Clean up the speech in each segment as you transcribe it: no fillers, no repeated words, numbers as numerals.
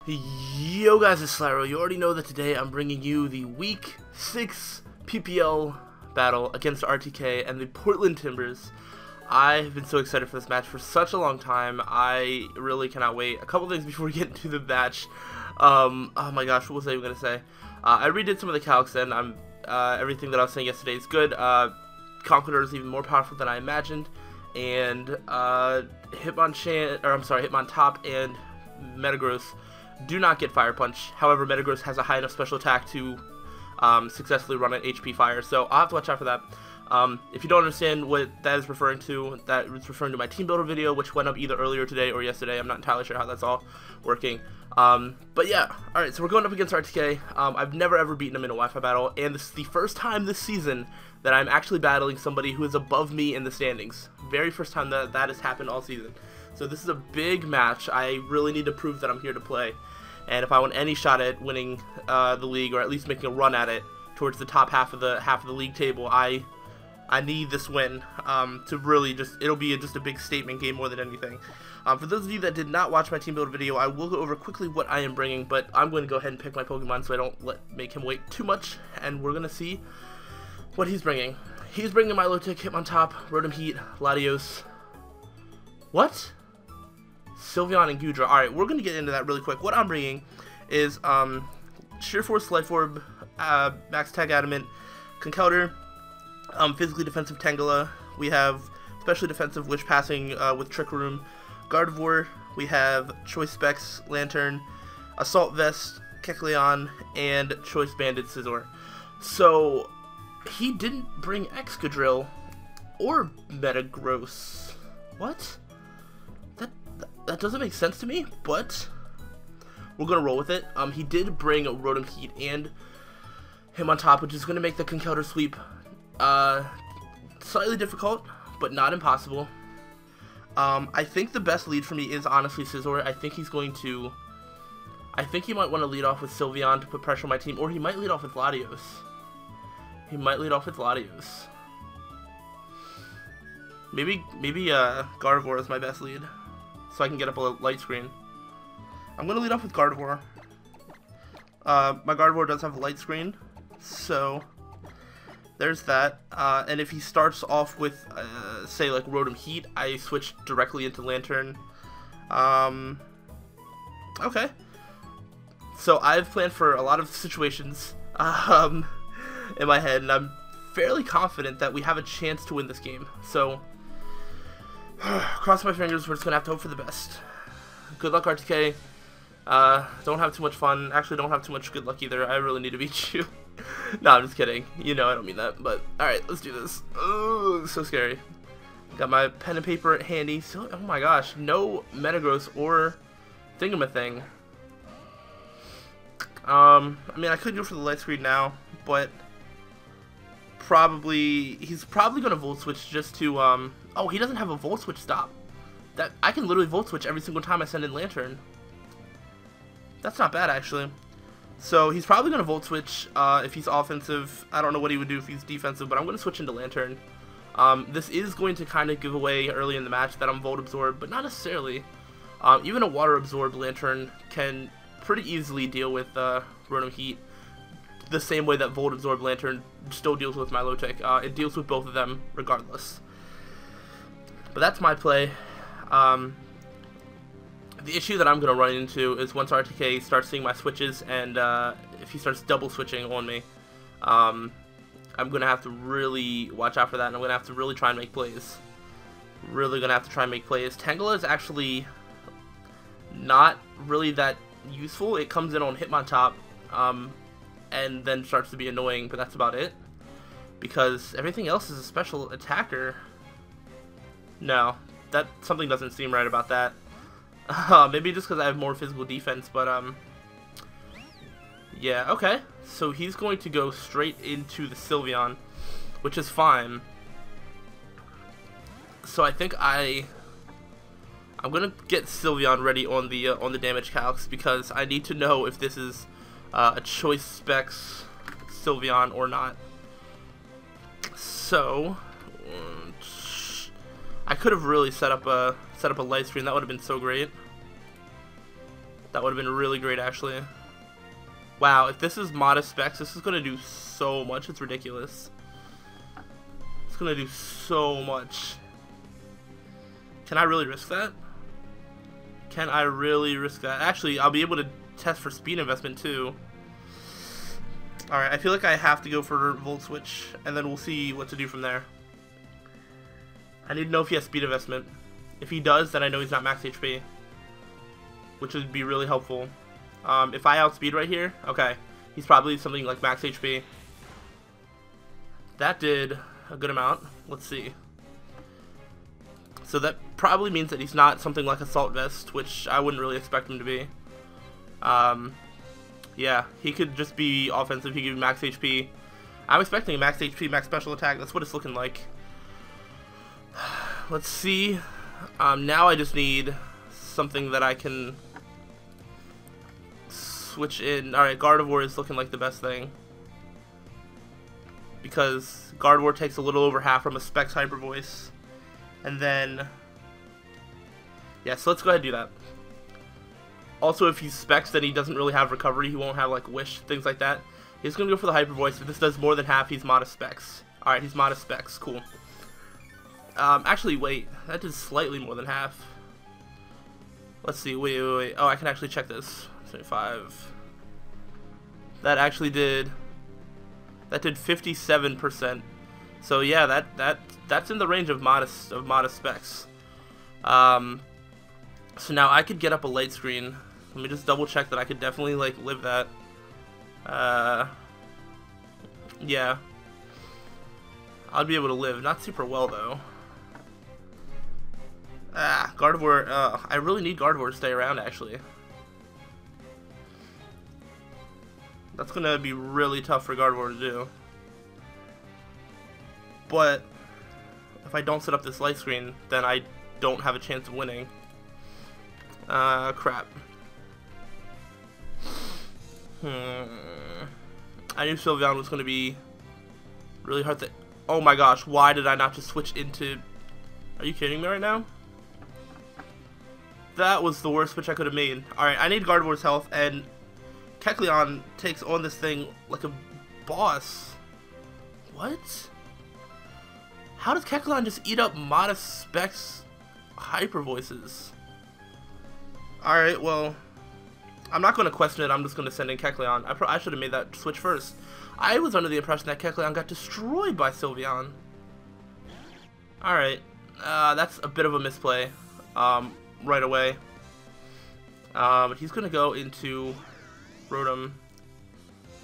Yo guys, it's Slyroh. You already know that today I'm bringing you the Week 6 PPL battle against RTK and the Portland Timbers. I've been so excited for this match for such a long time. I really cannot wait. A couple things before we get into the match. Oh my gosh, what was I even going to say? I redid some of the calcs and everything that I was saying yesterday is good. Conqueror is even more powerful than I imagined. And Hitmon Top and Metagross do not get Fire Punch. However, Metagross has a high enough special attack to successfully run an HP Fire, so I'll have to watch out for that. If you don't understand what that is referring to, that is referring to my team builder video, which went up either earlier today or yesterday. I'm not entirely sure how that's all working. But yeah, alright, so we're going up against RTK. I've never ever beaten him in a Wi-Fi battle, and this is the first time this season that I'm actually battling somebody who is above me in the standings. Very first time that has happened all season. So this is a big match. I really need to prove that I'm here to play. And if I want any shot at winning the league, or at least making a run at it towards the top half of the league table, I need this win to really it'll be just a big statement game more than anything. For those of you that did not watch my team build video, I will go over quickly what I am bringing, but I'm going to go ahead and pick my Pokemon so I don't make him wait too much, and we're going to see what he's bringing. He's bringing Milotic, Hitmon Top, Rotom Heat, Latios. What? Sylveon and Gudra. Alright, we're going to get into that really quick. What I'm bringing is Sheer Force, Life Orb, Max Tag Adamant, Conkeldurr, physically defensive Tangela. We have specially defensive Wish Passing with Trick Room, Gardevoir. We have Choice Specs, Lantern, Assault Vest, Kecleon, and Choice Banded Scizor. So he didn't bring Excadrill or Metagross. What? That doesn't make sense to me, but we're gonna roll with it. He did bring Rotom Heat and Hitmon Top, which is gonna make the Conkeldurr sweep slightly difficult, but not impossible. I think the best lead for me is honestly Scizor. I think he might want to lead off with Sylveon to put pressure on my team, or he might lead off with Latios. Maybe Gardevoir is my best lead, so I can get up a light screen. I'm gonna lead off with Gardevoir. My Gardevoir does have a light screen, so there's that. And if he starts off with, say, like Rotom Heat, I switch directly into Lantern. Okay. So I've planned for a lot of situations in my head, and I'm fairly confident that we have a chance to win this game. So cross my fingers. We're just gonna have to hope for the best. Good luck, RTK. Don't have too much fun. Actually, don't have too much good luck either. I really need to beat you. No, I'm just kidding. You know I don't mean that. But alright, let's do this. Oh, so scary. Got my pen and paper handy. So, oh my gosh, no Metagross or Thingamathing. I mean, I could go for the light screen now, but he's probably gonna Volt Switch just to oh, he doesn't have a Volt Switch stop. That I can literally Volt Switch every single time I send in Lantern. That's not bad, actually. So he's probably going to Volt Switch if he's offensive. I don't know what he would do if he's defensive, but I'm going to switch into Lantern. This is going to kind of give away early in the match that I'm Volt Absorb, but not necessarily. Even a Water Absorbed Lantern can pretty easily deal with Rotom Heat the same way that Volt Absorbed Lantern still deals with Milotic. It deals with both of them regardless. But that's my play. The issue that I'm going to run into is once RTK starts seeing my switches, and if he starts double switching on me, I'm going to have to really watch out for that, and I'm going to have to really try and make plays. Tangela is actually not really that useful. It comes in on Hitmon Top, and then starts to be annoying, but that's about it. Because everything else is a special attacker. No, something doesn't seem right about that. Maybe just because I have more physical defense, but yeah, okay. So he's going to go straight into the Sylveon, which is fine. So I think I'm gonna get Sylveon ready on the damage calcs, because I need to know if this is a Choice Specs Sylveon or not. So I could have really set up a light screen. That would have been so great. That would have been really great, actually. Wow, if this is modest specs, this is going to do so much. It's ridiculous. It's going to do so much. Can I really risk that? Can I really risk that? Actually, I'll be able to test for speed investment, too. Alright, I feel like I have to go for Volt Switch, and then we'll see what to do from there. I need to know if he has speed investment. If he does, then I know he's not max HP, which would be really helpful. If I outspeed right here, okay, he's probably something like max HP. That did a good amount. Let's see. So that probably means that he's not something like Assault Vest, which I wouldn't really expect him to be. Yeah, he could just be offensive. He could be max HP. I'm expecting a max HP, max special attack. That's what it's looking like. Let's see. Now I just need something that I can switch in. Alright, Gardevoir is looking like the best thing, because Gardevoir takes a little over half from a Specs Hyper Voice. And then, yeah, so let's go ahead and do that. Also, if he's Specs, then he doesn't really have recovery. He won't have, like, Wish, things like that. He's going to go for the Hyper Voice. If this does more than half, he's Modest Specs. Alright, he's Modest Specs. Cool. Actually, wait. That did slightly more than half. Let's see. Wait. Oh, I can actually check this. 75. That actually did... That did 57%. So, yeah, that's in the range of modest specs. So now I could get up a light screen. Let me just double check that I could definitely, like, live that. Yeah. I'd be able to live. Not super well, though. Gardevoir. I really need Gardevoir to stay around, actually. That's going to be really tough for Gardevoir to do. But if I don't set up this light screen, then I don't have a chance of winning. Crap. I knew Sylveon was going to be really hard to... Oh my gosh, why did I not just switch into... Are you kidding me right now? That was the worst switch I could have made. Alright, I need Gardevoir's health, and Kecleon takes on this thing like a boss. What? How does Kecleon just eat up Modest Specs Hyper Voices? Alright, well, I'm not going to question it. I'm just going to send in Kecleon. I should have made that switch first. I was under the impression that Kecleon got destroyed by Sylveon. Alright, that's a bit of a misplay right away. But he's going to go into Rotom.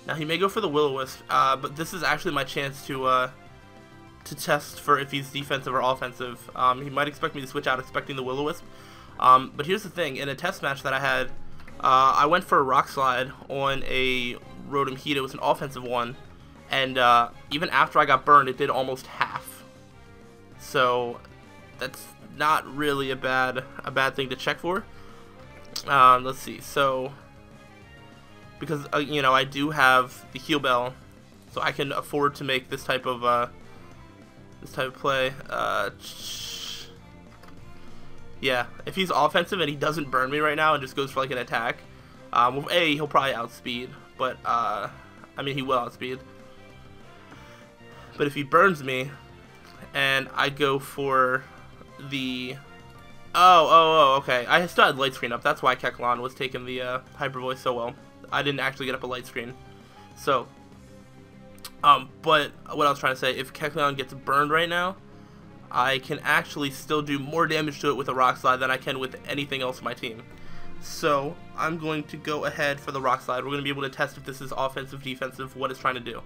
Now, he may go for the Will-O-Wisp, but this is actually my chance to test for if he's defensive or offensive. He might expect me to switch out expecting the Will-O-Wisp. But here's the thing, in a test match that I had, I went for a Rock Slide on a Rotom Heat. It was an offensive one, and even after I got burned, it did almost half. So that's not really a bad thing to check for. Let's see. So because you know, I do have the Heal Bell, so I can afford to make this type of play. Yeah, if he's offensive and he doesn't burn me right now and just goes for like an attack, well, A, he'll probably outspeed, but I mean, he will outspeed. But if he burns me and I go for the okay, I still had light screen up. That's why Kecleon was taking the Hyper Voice so well. I didn't actually get up a light screen. So but what I was trying to say, if Kecleon gets burned right now, I can actually still do more damage to it with a Rock Slide than I can with anything else in my team. So I'm going to go ahead for the Rock Slide. We're going to be able to test if this is offensive, defensive, what it's trying to do.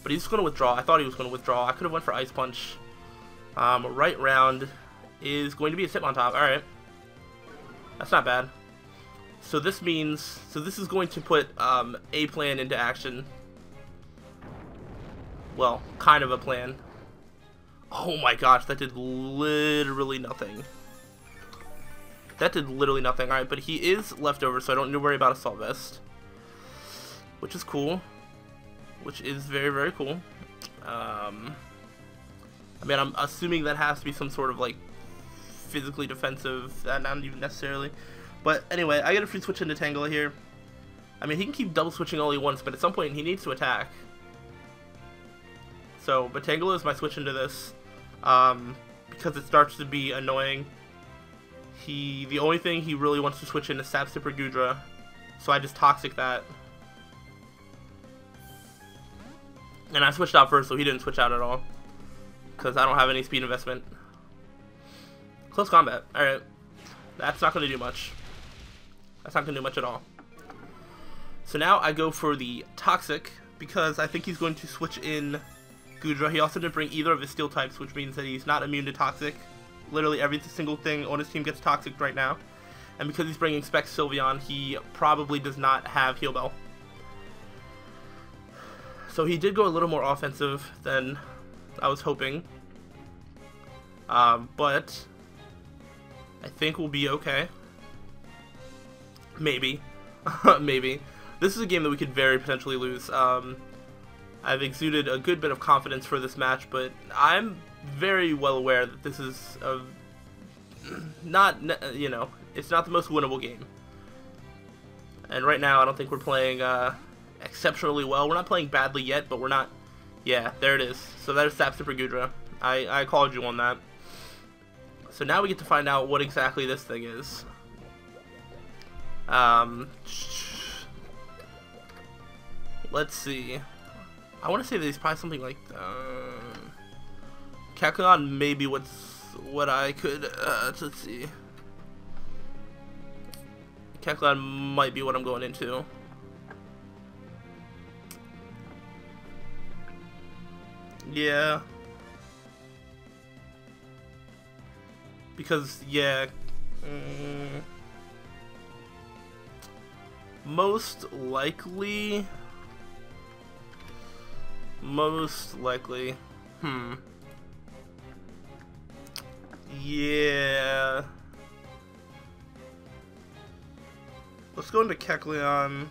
But he's going to withdraw. I thought he was going to withdraw. I could have went for Ice Punch. Right round is going to be a Hitmontop. Alright. That's not bad. So this means... So this is going to put a plan into action. Well, kind of a plan. Oh my gosh, that did literally nothing. That did literally nothing. Alright, but he is leftover, so I don't need to worry about Assault Vest. Which is cool. Which is very, very cool. I mean, I'm assuming that has to be some sort of, like, physically defensive. Not even necessarily. But anyway, I get a free switch into Tangela here. I mean, he can keep double switching all he wants, but at some point he needs to attack. So, but Tangela is my switch into this, because it starts to be annoying. The only thing he really wants to switch in is Sap Sipper Gudra, so I just Toxic that. And I switched out first, so he didn't switch out at all, because I don't have any speed investment. Close combat. Alright. That's not going to do much. That's not going to do much at all. So now I go for the Toxic, because I think he's going to switch in Gudra. He also didn't bring either of his Steel types, which means that he's not immune to Toxic. Literally every single thing on his team gets Toxic right now. And because he's bringing Spec Sylveon, he probably does not have Heal Bell. So he did go a little more offensive than I was hoping. But I think we'll be okay. Maybe. Maybe. This is a game that we could very potentially lose. I've exuded a good bit of confidence for this match, but I'm very well aware that this is not, you know, it's not the most winnable game. And right now, I don't think we're playing exceptionally well. We're not playing badly yet, but we're not. Yeah, there it is. So there's Sap Sipper Gudra. I called you on that. So now we get to find out what exactly this thing is. Let's see. I want to say that he's probably something like Kecleon. Maybe what I could. Let's see. Kecleon might be what I'm going into. Yeah. Because, yeah. Most likely. Yeah. Let's go into Kecleon.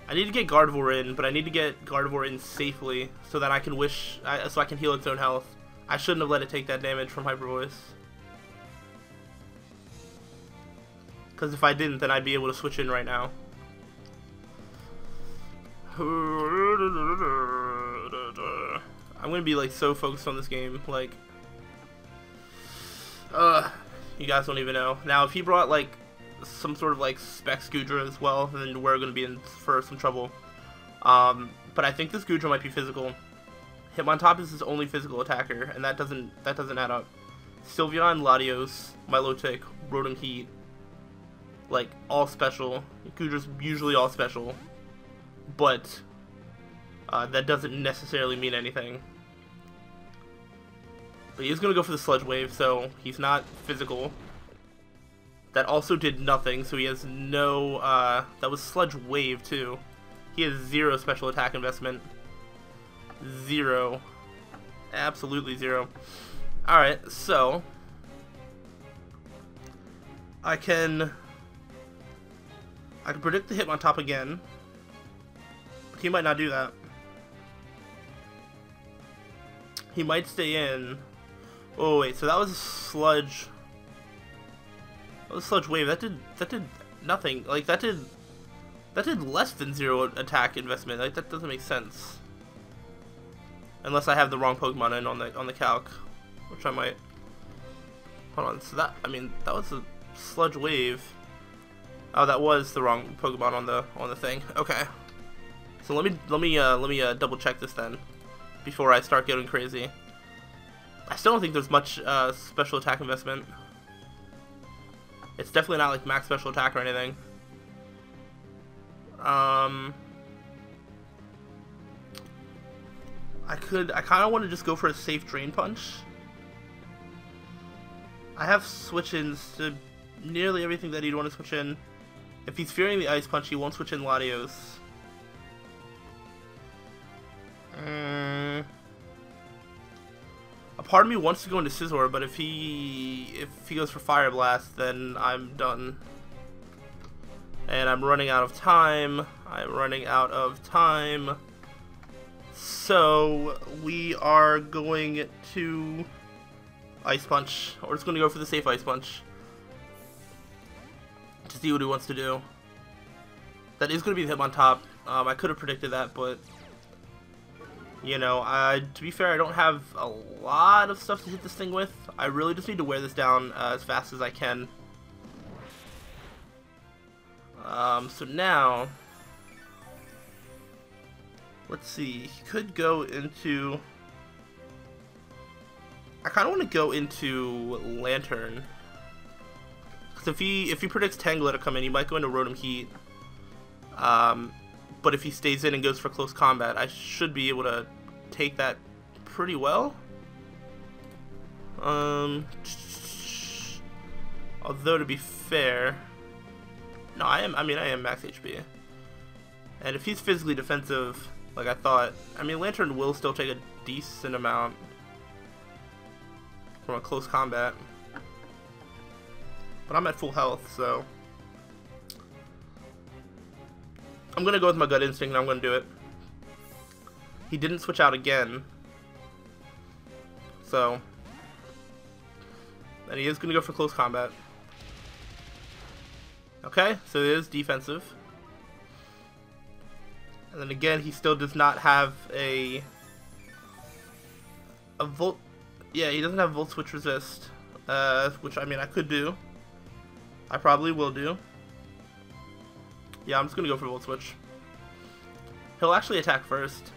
I need to get Gardevoir in, but I need to get Gardevoir in safely so that I can so I can heal its own health. I shouldn't have let it take that damage from Hyper Voice. Because if I didn't, then I'd be able to switch in right now. I'm gonna be like so focused on this game, like, you guys don't even know. Now, if he brought like some sort of like Specs Gudra as well, then we're gonna be in for some trouble. But I think this Gudra might be physical. Hitmontop is his only physical attacker, and that doesn't add up. Sylveon, Latios, Milotic, Rotom Heat, like all special. Gudra's usually all special, but that doesn't necessarily mean anything. But he's gonna go for the Sludge Wave, so he's not physical. That also did nothing, so he has no. That was Sludge Wave too. He has 0 special attack investment. 0. Absolutely 0. Alright, so I can predict the Hitmontop again. But he might not do that. He might stay in. Oh wait, so that was a Sludge. That was Sludge Wave. That did nothing. Like that did less than 0 attack investment. Like that doesn't make sense. Unless I have the wrong Pokemon in on the calc, which I might. Hold on. So that, I mean, that was a Sludge Wave. Oh, that was the wrong Pokemon on the thing. Okay. So let me double check this then before I start getting crazy. I still don't think there's much special attack investment. It's definitely not like max special attack or anything. I kind of want to just go for a safe Drain Punch. I have switch-ins to nearly everything that he'd want to switch in. If he's fearing the Ice Punch, he won't switch in Latios. A part of me wants to go into Scizor, but if he goes for Fire Blast, then I'm done. And I'm running out of time. So we are going to Ice Punch. We're just going to go for the safe Ice Punch. to see what he wants to do. That is going to be the Hitmontop. I could have predicted that, but you know, to be fair, I don't have a lot of stuff to hit this thing with. I really just need to wear this down as fast as I can. So now, let's see. He could go into. I kind of want to go into Lantern, because if he predicts Tangela to come in, he might go into Rotom Heat. But if he stays in and goes for close combat, I should be able to take that pretty well. Although to be fair, no, I am max HP. And if he's physically defensive, like I thought, I mean, Lantern will still take a decent amount from a close combat. But I'm at full health, so I'm going to go with my gut instinct and I'm going to do it. He didn't switch out again. So, and he is going to go for close combat. Okay, so it is defensive. And then again, he still does not have a Volt. Yeah, he doesn't have Volt Switch Resist. Which, I mean, I could do. I probably will do. Yeah, I'm just going to go for Volt Switch. He'll actually attack first.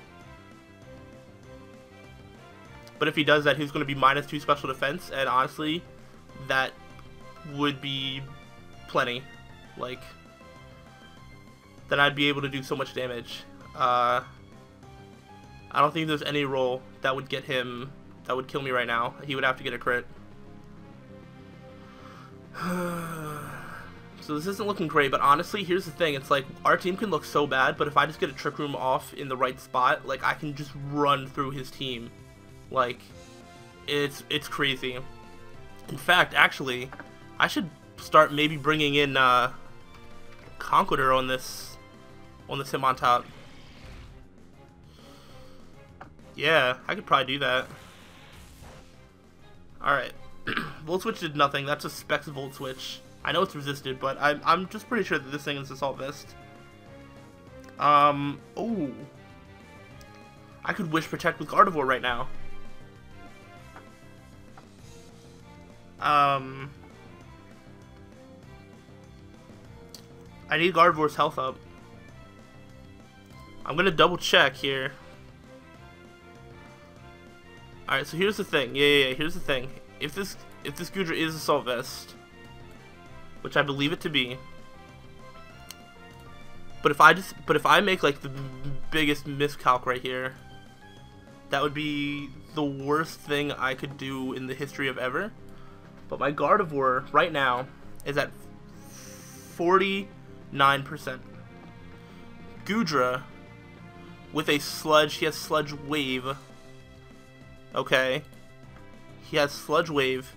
But if he does that, he's going to be -2 special defense. And honestly, that would be plenty. Like, then I'd be able to do so much damage. I don't think there's any roll that would get him, that would kill me right now. He would have to get a crit. So this isn't looking great, but honestly, here's the thing. It's like, our team can look so bad, but if I just get a Trick Room off in the right spot, like, I can just run through his team. Like, it's crazy. In fact, actually, I should start maybe bringing in Conqueror on this Hitmontop. Yeah, I could probably do that. Alright. Volt Switch did nothing. That's a Specs Volt Switch. I know it's resisted, but I'm just pretty sure that this thing is Assault Vest. Oh. I could Wish Protect with Gardevoir right now. I need Gardevoir's health up. I'm gonna double check here. Alright, so here's the thing. Yeah, here's the thing. If this Goodra is Assault Vest, which I believe it to be, but if I make like the biggest miscalc right here, that would be the worst thing I could do in the history of ever. But my Gardevoir right now is at 49%. Goodra with a Sludge, he has Sludge Wave. Okay. He has Sludge Wave.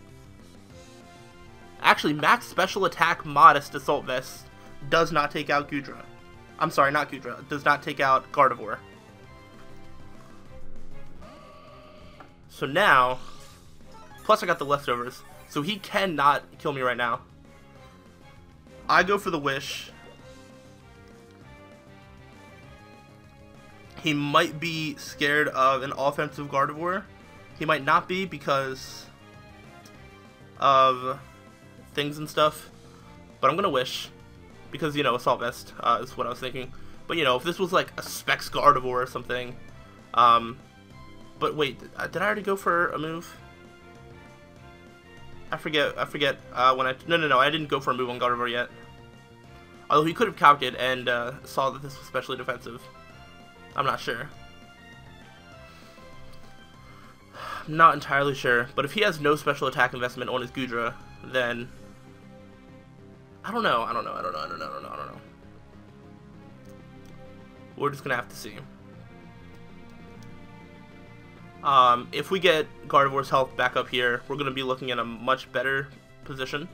Actually, Max Special Attack Modest Assault Vest does not take out Goodra. I'm sorry, not Goodra. Does not take out Gardevoir. So now, plus I got the leftovers, so he cannot kill me right now. I go for the Wish. He might be scared of an offensive Gardevoir. He might not be because of things and stuff. But I'm going to Wish. Because, you know, Assault Vest is what I was thinking. But, you know, if this was like a Specs Gardevoir or something. But wait, did I already go for a move? I forget when I... No, I didn't go for a move on Gardevoir yet. Although he could have calced it and saw that this was specially defensive. I'm not sure. I'm not entirely sure. But if he has no special attack investment on his Goodra, then... I don't know. We're just gonna have to see. If we get Gardevoir's health back up here, we're gonna be looking at a much better position.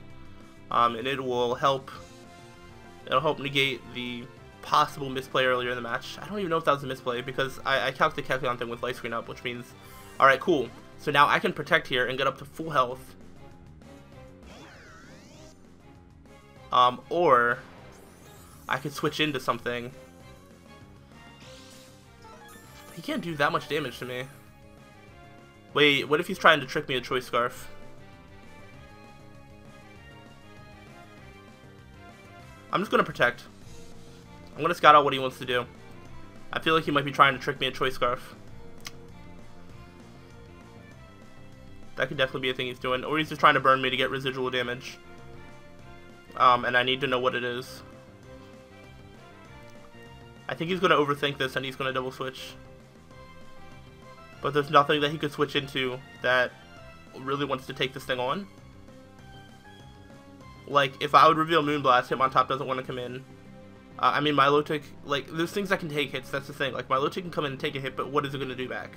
And it will help... It'll help negate the possible misplay earlier in the match. I don't even know if that was a misplay because I calced the Kecleon thing with light screen up, which means... Alright, cool. So now I can protect here and get up to full health. Or I could switch into something. He can't do that much damage to me. Wait, what if he's trying to trick me with Choice Scarf? I'm just gonna protect. I'm gonna scout out what he wants to do. I feel like he might be trying to trick me with Choice Scarf. That could definitely be a thing he's doing. Or he's just trying to burn me to get residual damage. And I need to know what it is. I think he's going to overthink this and he's going to double switch. But there's nothing that he could switch into that really wants to take this thing on. Like, if I would reveal Moonblast, Hitmontop doesn't want to come in. I mean, Milotic, like, there's things that can take hits, that's the thing. Like, Milotic can come in and take a hit, but what is it going to do back?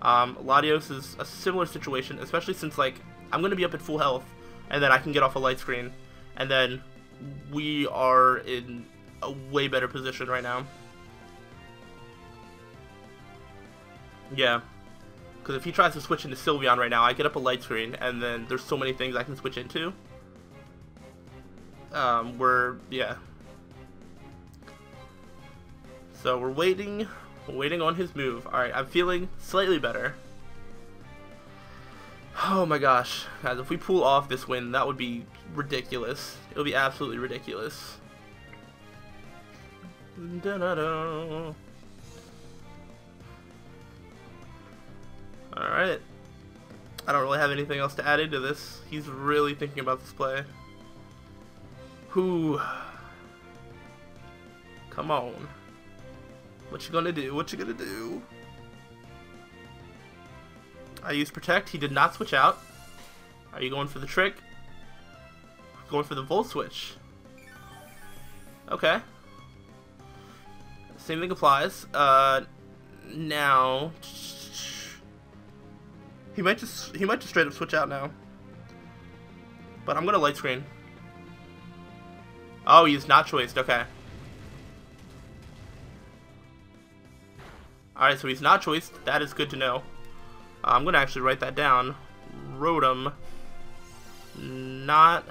Latios is a similar situation, especially since, like, I'm going to be up at full health, and then I can get off a light screen, and then we are in a way better position right now. Yeah. Because if he tries to switch into Sylveon right now, I get up a light screen, and then there's so many things I can switch into. Yeah. So we're waiting on his move. Alright, I'm feeling slightly better. Oh my gosh. Guys, if we pull off this win, that would be ridiculous. It would be absolutely ridiculous. Da-da-da. Alright. I don't really have anything else to add into this. He's really thinking about this play. Whew. Come on. What you gonna do? What you gonna do? I used Protect. He did not switch out. Are you going for the trick? Going for the Volt Switch. Okay. Same thing applies. Now he might just straight up switch out now. But I'm gonna Light Screen. Oh, he's not choiced. Okay. Alright, so he's not choiced. That is good to know. I'm going to actually write that down. Rotom, not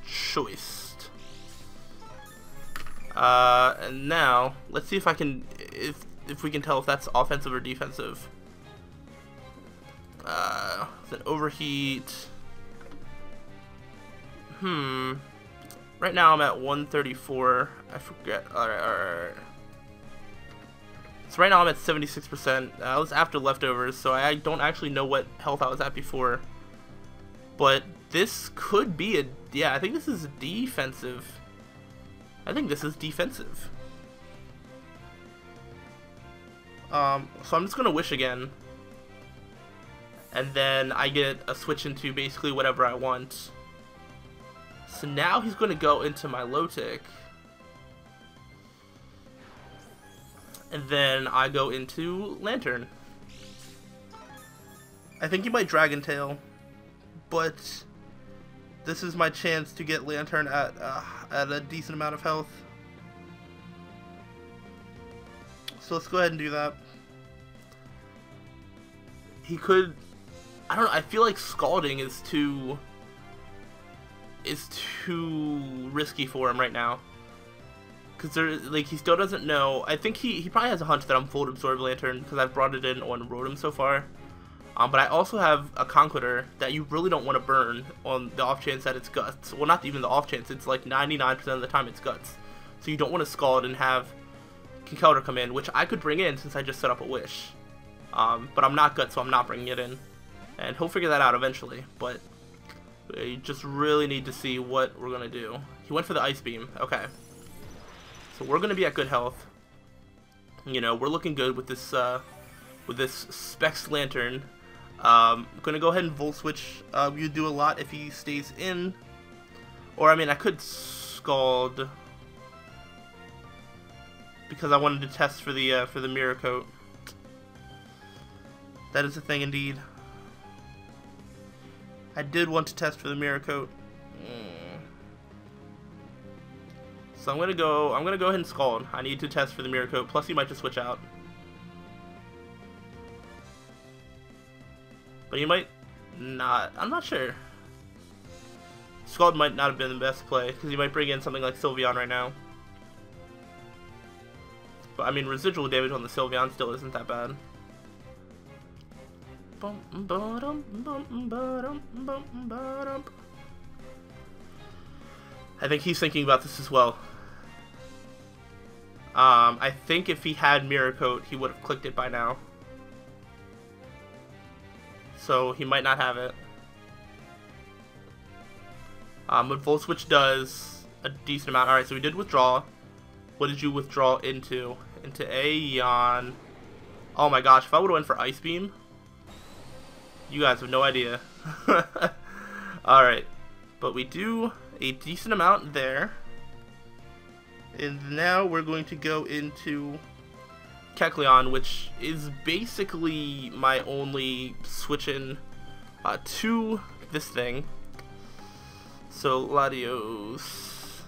choiced. And now, let's see if I can, if we can tell if that's offensive or defensive. It's an Overheat. Right now I'm at 134. I forget. Alright. So right now I'm at 76%. I was after leftovers, so I don't actually know what health I was at before. But this could be a... Yeah, I think this is defensive. I think this is defensive. So I'm just going to Wish again. And then I get a switch into basically whatever I want. So now he's going to go into my Milotic. And then I go into Lantern. I think he might Dragon Tail, but this is my chance to get Lantern at a decent amount of health. So let's go ahead and do that. He could... I don't know, I feel like Scalding is too risky for him right now. Because like, he still doesn't know. I think he probably has a hunch that I'm Volt Absorb Lantern because I've brought it in on Rotom so far. But I also have a Conqueror that you really don't want to burn on the off chance that it's Guts. Well, not even the off chance. It's like 99% of the time it's Guts. So you don't want to Scald and have Conkeldurr come in, which I could bring in since I just set up a Wish. But I'm not Guts, so I'm not bringing it in. And he'll figure that out eventually. But you just really need to see what we're going to do. He went for the Ice Beam. Okay. So we're going to be at good health. You know, we're looking good with this Specs Lantern. I'm going to go ahead and Volt Switch. You do a lot if he stays in. Or, I mean, I could Scald. Because I wanted to test for the Mirror Coat. That is a thing indeed. I did want to test for the Mirror Coat. So I'm gonna go ahead and Scald. I need to test for the Mirror Coat. Plus, he might just switch out. But he might not. I'm not sure. Scald might not have been the best play, because he might bring in something like Sylveon right now. But, I mean, residual damage on the Sylveon still isn't that bad. I think he's thinking about this as well. I think if he had Mirror Coat, he would have clicked it by now. So he might not have it. But Volt Switch does a decent amount. Alright, so we did withdraw. What did you withdraw into? Into Aeon. Oh my gosh, if I would have went for Ice Beam, you guys have no idea. Alright, but we do a decent amount there. And now we're going to go into Kecleon, which is basically my only switch in to this thing. So, Latios.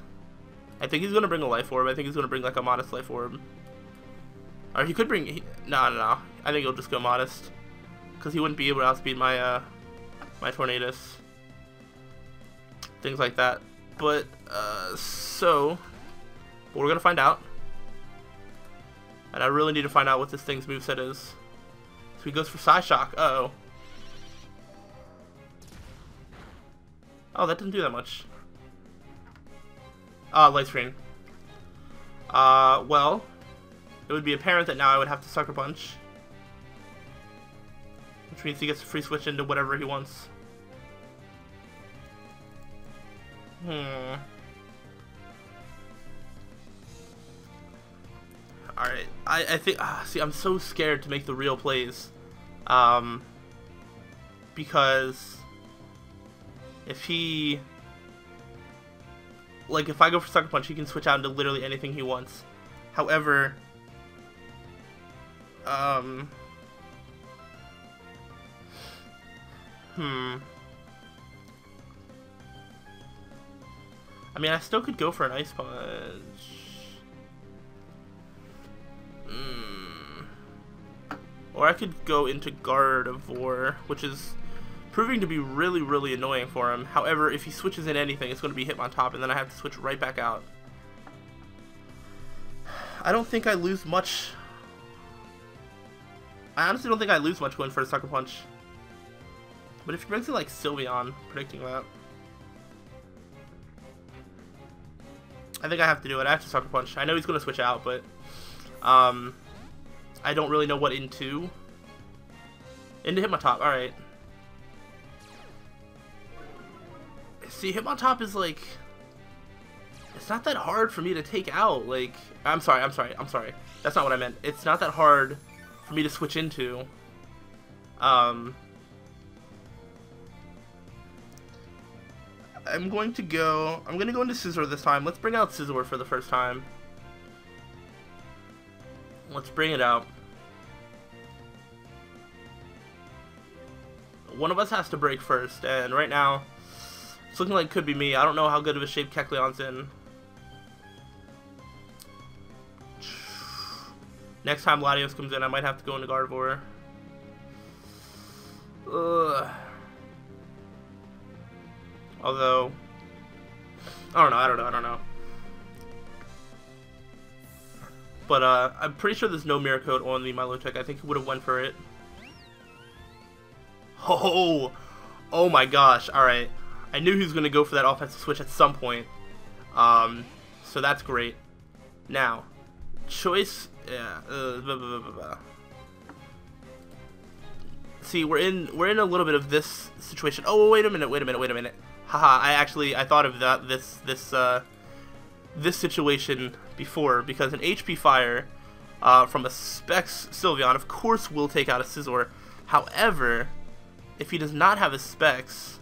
I think he's going to bring a Life Orb. I think he's going to bring like a Modest Life Orb. Or he could bring... No. I think he'll just go Modest. Because he wouldn't be able to outspeed my, my Tornadus. Things like that. But, so... But we're going to find out. And I really need to find out what this thing's moveset is. So he goes for Psyshock. Uh-oh. Oh, that didn't do that much. Light Screen. Well, it would be apparent that now I would have to Sucker Punch. Which means he gets to free switch into whatever he wants. Alright, I think, see, I'm so scared to make the real plays. Because if he, like, if I go for Sucker Punch, he can switch out into literally anything he wants. However, I mean, I still could go for an Ice Punch. Or I could go into Gardevoir, which is proving to be really, really annoying for him. However, if he switches in anything, it's going to be Hitmontop, and then I have to switch right back out. I don't think I lose much. I honestly don't think I lose much going for a Sucker Punch. But if he brings in like Sylveon, predicting that, I think I have to do it. I have to Sucker Punch. I know he's going to switch out, but I don't really know what into. Into Hitmontop, alright. See, Hitmontop is like, it's not that hard for me to take out. Like, I'm sorry. That's not what I meant. It's not that hard for me to switch into. I'm going to go into Scizor this time. Let's bring out Scizor for the first time. Let's bring it out. One of us has to break first, and right now, it's looking like it could be me. I don't know how good of a shape Kecleon's in. Next time Latios comes in, I might have to go into Gardevoir. Ugh. Although, I don't know. But, I'm pretty sure there's no Mirror Coat on the Milotic. I think he would have went for it. Oh my gosh, alright. I knew he was going to go for that offensive switch at some point. So that's great. Now, choice, yeah, See, we're in a little bit of this situation. Oh, wait a minute. Haha, I thought of that, this situation before, because an HP Fire from a Specs Sylveon, of course, will take out a Scizor. However, if he does not have a Specs,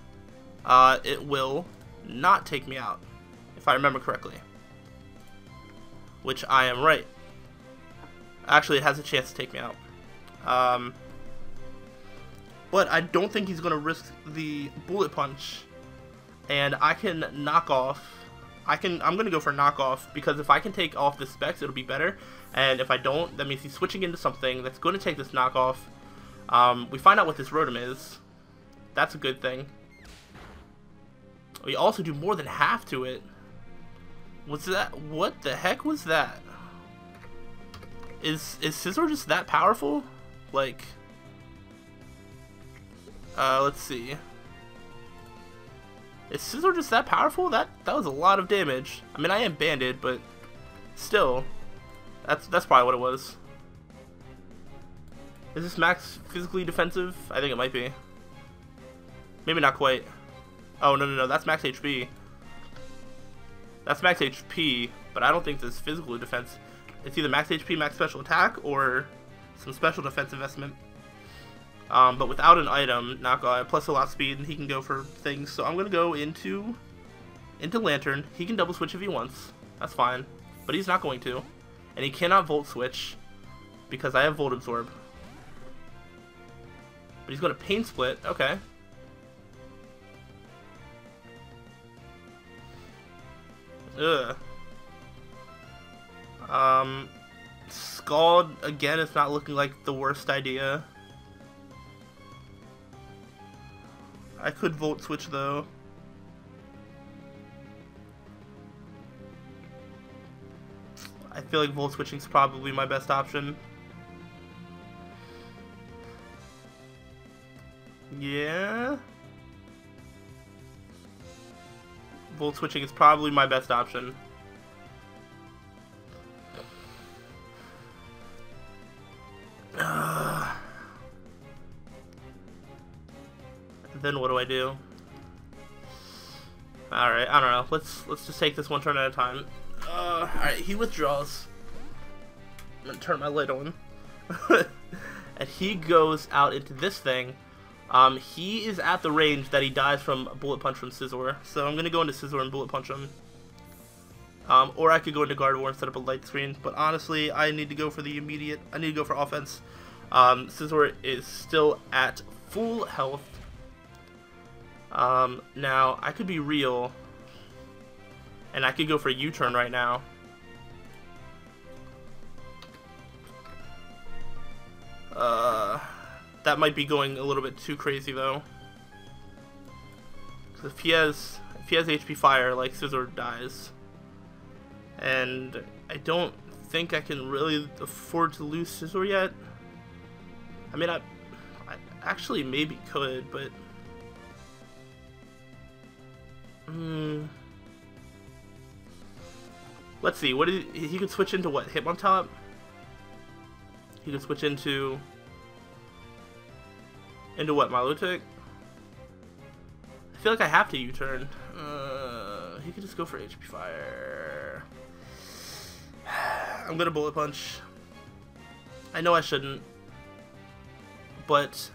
it will not take me out, if I remember correctly. Which I am right. Actually, it has a chance to take me out. But I don't think he's going to risk the Bullet Punch. And I can knock off. I'm going to go for knockoff, because if I can take off the Specs, it'll be better. And if I don't, that means he's switching into something that's going to take this knockoff. We find out what this Rotom is. That's a good thing. We also do more than half to it. What's that? What the heck was that? Is Scizor just that powerful? Like, let's see. Is Scizor just that powerful? That was a lot of damage. I mean, I am banded, but still, that's probably what it was. Is this max physically defensive? I think it might be. Maybe not quite. Oh, no, that's max HP. That's max HP, but I don't think this is physical defense. It's either max HP, max special attack, or some special defense investment. But without an item, Knockout plus a lot of speed, and he can go for things. So I'm gonna go into Lantern. He can double switch if he wants. That's fine, but he's not going to, and he cannot Volt Switch because I have Volt Absorb. But he's gonna Pain Split. Okay. Ugh. Scald again. It's not looking like the worst idea. I could Volt Switch though. I feel like Volt Switching is probably my best option. Yeah. Volt Switching is probably my best option. Then what do I do? Alright, I don't know. Let's just take this one turn at a time. Alright, he withdraws. I'm gonna turn my light on. And he goes out into this thing. He is at the range that he dies from Bullet Punch from Scizor. So I'm gonna go into Scizor and Bullet Punch him. Or I could go into Gardevoir and set up a light screen. But honestly, I need to go for the immediate. I need to go for offense. Scizor is still at full health. Now, I could be real, and I could go for a U-turn right now. That might be going a little bit too crazy, though. Because if he has HP Fire, like, Scizor dies. And I don't think I can really afford to lose Scizor yet. I mean, I actually maybe could, but... Let's see. What he could switch into? What, Hitmontop? He could switch into what, Milotic? I feel like I have to U-turn. He could just go for HP Fire. I'm gonna Bullet Punch. I know I shouldn't, but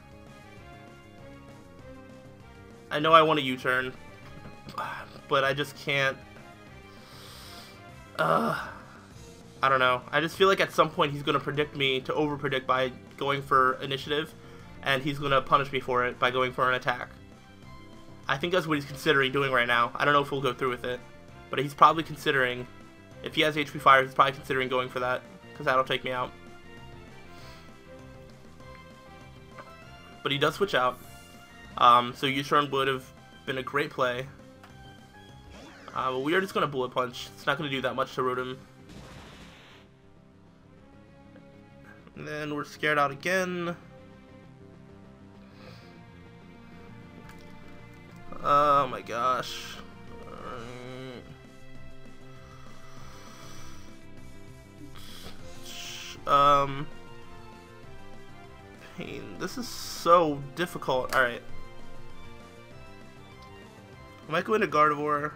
I know I want to U-turn. But I just can't. I don't know. I just feel like at some point he's going to predict me to over-predict by going for initiative, and he's going to punish me for it by going for an attack. I think that's what he's considering doing right now. I don't know if we'll go through with it, but he's probably considering, if he has HP Fire, he's probably considering going for that, because that'll take me out. But he does switch out, so U-turn would have been a great play. But we are just going to Bullet Punch. It's not going to do that much to Rotom. And then we're scared out again. Oh my gosh. Pain. This is so difficult. Alright. I might go into Gardevoir.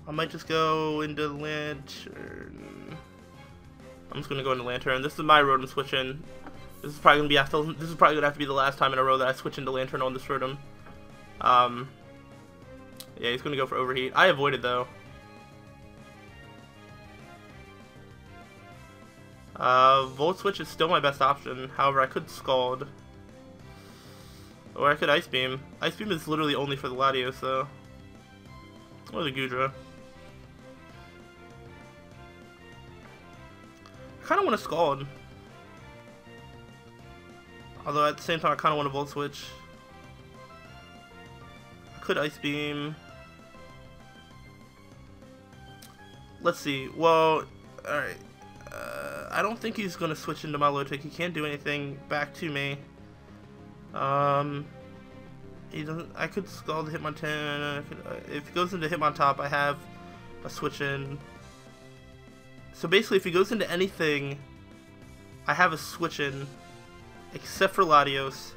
I might just go into Lantern. I'm just gonna go into Lantern. This is my Rotom switch in. This is probably gonna have to be the last time in a row that I switch into Lantern on this Rotom. Yeah, he's gonna go for Overheat. I avoided though. Volt Switch is still my best option. However, I could Scald. Or I could Ice Beam. Ice Beam is literally only for the Latios, though. Or the Goodra. I kind of want to Scald. Although at the same time, I kind of want to Volt Switch. I could Ice Beam. Let's see. Well, alright. I don't think he's going to switch into my low tick. He can't do anything back to me. He doesn't. I could Scald Hitmontop. If he goes into Hitmontop, I have a switch in. So basically, if he goes into anything, I have a switch in, except for Latios,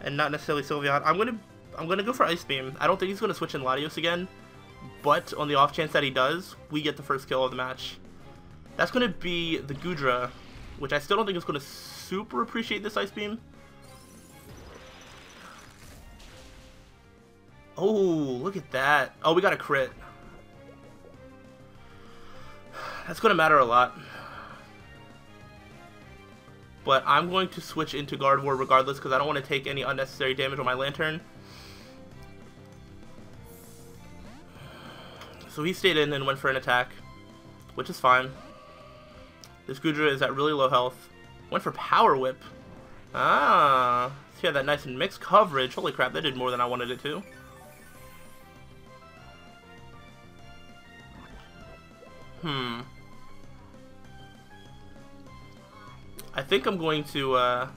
and not necessarily Sylveon. I'm gonna go for Ice Beam. I don't think he's gonna switch in Latios again, but on the off chance that he does, we get the first kill of the match. That's gonna be the Goodra, which I still don't think is gonna super appreciate this Ice Beam. Oh, look at that. Oh, we got a crit. That's going to matter a lot. But I'm going to switch into Gardevoir regardless because I don't want to take any unnecessary damage on my Lantern. So he stayed in and went for an attack, which is fine. This Goodra is at really low health. Went for Power Whip. Ah, so he had that nice and mixed coverage. Holy crap, that did more than I wanted it to. I think I'm going to, well,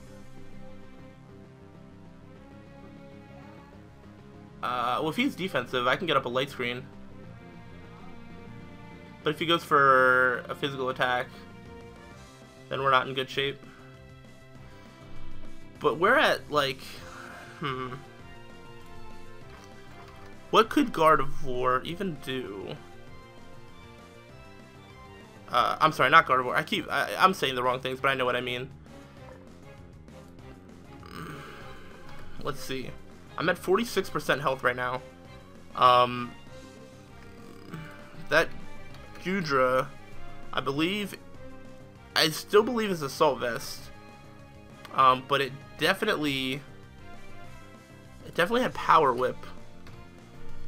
if he's defensive, I can get up a light screen. But if he goes for a physical attack, then we're not in good shape. But we're at, like, what could Gardevoir even do? I'm sorry, not Gardevoir. I'm saying the wrong things, but I know what I mean. Let's see. I'm at 46% health right now. That Goodra, I still believe is Assault Vest. But it definitely had Power Whip.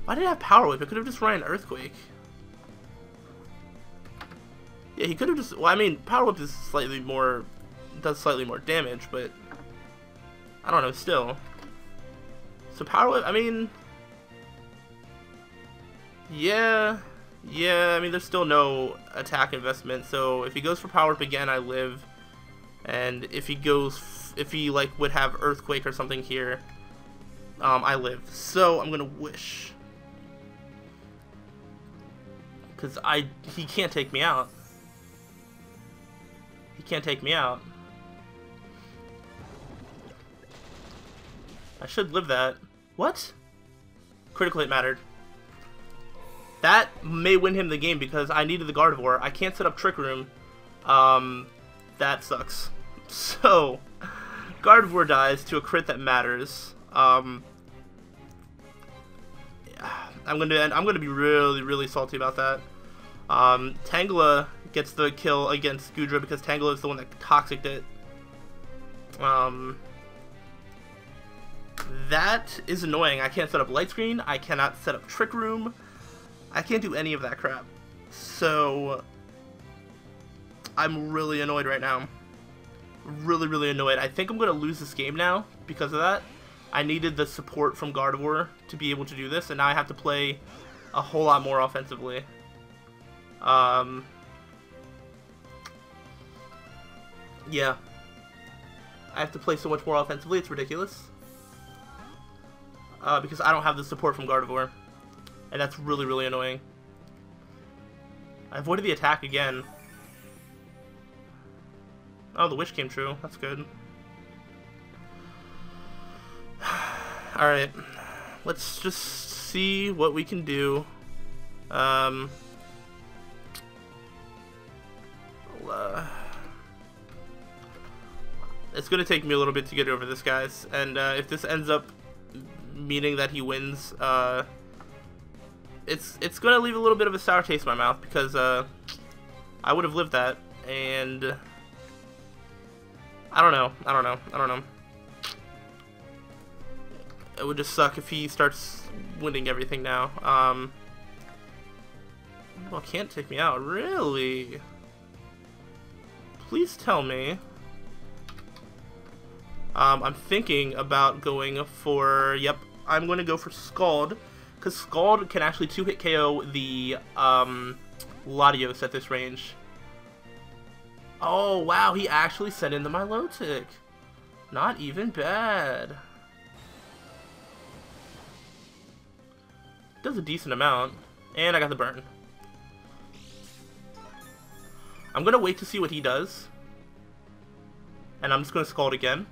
Why did it have Power Whip? It could have just run an Earthquake. Yeah, he could have just. Well, I mean, Power Whip is does slightly more damage, but I don't know. Still, so Power Whip. I mean, yeah. I mean, there's still no attack investment. So if he goes for Power Whip again, I live, and if he like would have Earthquake or something here, I live. So I'm gonna Wish, because he can't take me out. He can't take me out. I should live that. What? Critical hit mattered. That may win him the game because I needed the Gardevoir. I can't set up Trick Room. That sucks. So, Gardevoir dies to a crit that matters. I'm gonna be really, really salty about that. Tangela gets the kill against Goodra because Tangela is the one that Toxic'd it. That is annoying. I can't set up Light Screen. I cannot set up Trick Room. I can't do any of that crap. So, I'm really annoyed right now. Really, really annoyed. I think I'm going to lose this game now because of that. I needed the support from Gardevoir to be able to do this, and now I have to play a whole lot more offensively. Yeah. I have to play so much more offensively, it's ridiculous. Because I don't have the support from Gardevoir. And that's really, really annoying. I avoided the attack again. Oh, the wish came true. That's good. Alright. Let's just see what we can do. It's going to take me a little bit to get over this, guys. And if this ends up meaning that he wins, it's going to leave a little bit of a sour taste in my mouth because I would have lived that, and I don't know. It would just suck if he starts winning everything now. Well, can't take me out, really? Please tell me. I'm thinking about going for, yep, I'm going to go for Scald, because Scald can actually 2-hit KO the Latios at this range. Oh, wow, he actually sent in the Milotic. Not even bad. Does a decent amount. And I got the burn. I'm going to wait to see what he does. And I'm just going to Scald again.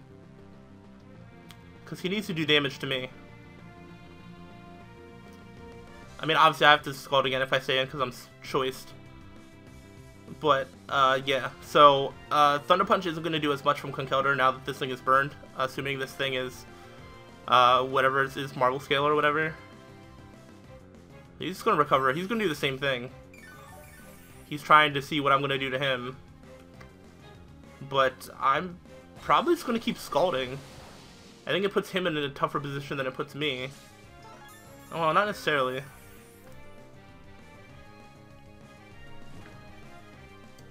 Because he needs to do damage to me. I mean, obviously I have to Scald again if I stay in because I'm choiced. But, yeah. So, Thunder Punch isn't going to do as much from Conkeldurr now that this thing is burned. Assuming this thing is, whatever is Marble Scale or whatever. He's just going to recover. He's going to do the same thing. He's trying to see what I'm going to do to him. But I'm probably just going to keep Scalding. I think it puts him in a tougher position than it puts me. Oh, not necessarily.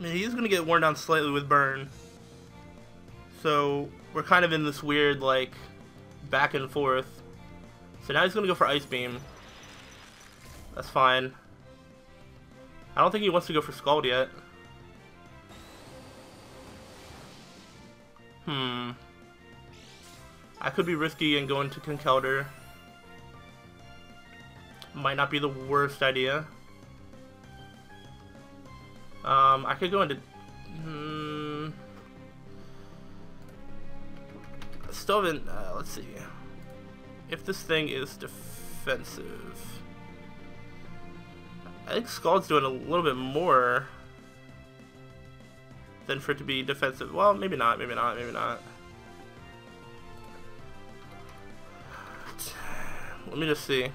I mean, he's going to get worn down slightly with Burn. So, we're kind of in this weird, like, back and forth. So now he's going to go for Ice Beam. That's fine. I don't think he wants to go for Scald yet. I could be risky and go into Conkeldurr. Might not be the worst idea. I could go into... Still haven't... let's see. If this thing is defensive... I think Scald's doing a little bit more than for it to be defensive. Well, maybe not, maybe not, maybe not. Let me just see.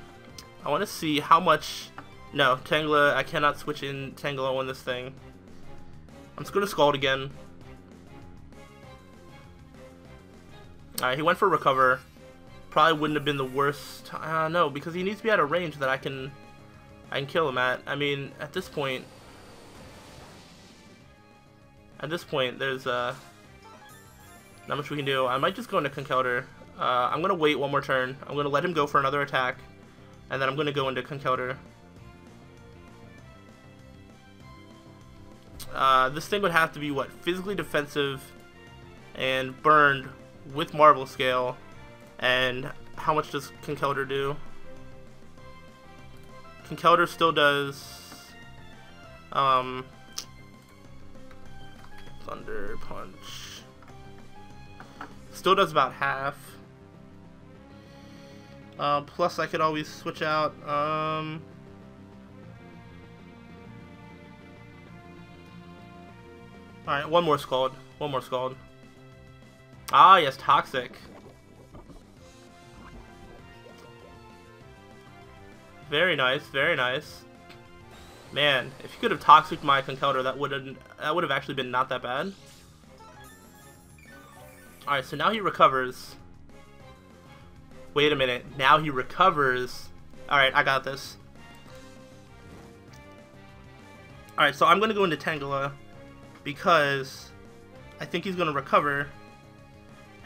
I want to see how much... No, Tangela, I cannot switch in Tangela on this thing. I'm just going to Scald again. Alright, he went for Recover. Probably wouldn't have been the worst. No, because he needs to be at a range that I can kill him at. I mean, at this point, there's not much we can do. I might just go into Conkeldurr. I'm gonna wait one more turn. I'm gonna let him go for another attack, and then I'm gonna go into Conkeldurr. This thing would have to be what, physically defensive and burned with Marble Scale. And how much does Conkeldurr do? Conkeldurr still does Thunder Punch. Still does about half. Plus I could always switch out alright, one more Scald. One more Scald. Ah yes, Toxic. Very nice, very nice. Man, if you could have Toxic my Conkeldurr, that would have actually been not that bad. Alright, so now he recovers. Wait a minute, now he recovers. Alright, I got this. Alright, so I'm gonna go into Tangela because I think he's gonna recover,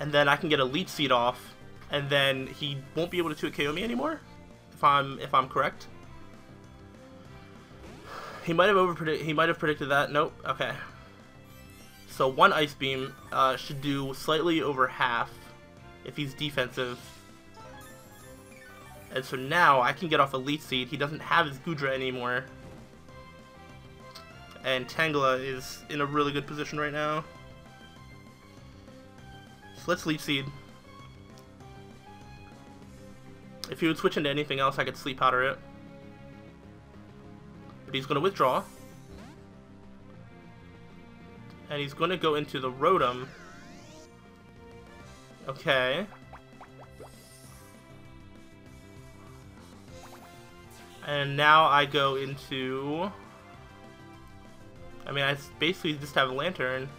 and then I can get a Leech Seed off, and then he won't be able to 2-KO me anymore. If I'm correct. He might have predicted that. Nope. Okay. So one Ice Beam should do slightly over half if he's defensive. And so now I can get off a Leech Seed. He doesn't have his Goodra anymore. And Tangela is in a really good position right now. So let's Leech Seed. If he would switch into anything else, I could Sleep Powder it. But he's going to withdraw. And he's going to go into the Rotom. Okay. And now I go into... I mean, I basically just have a Lantern.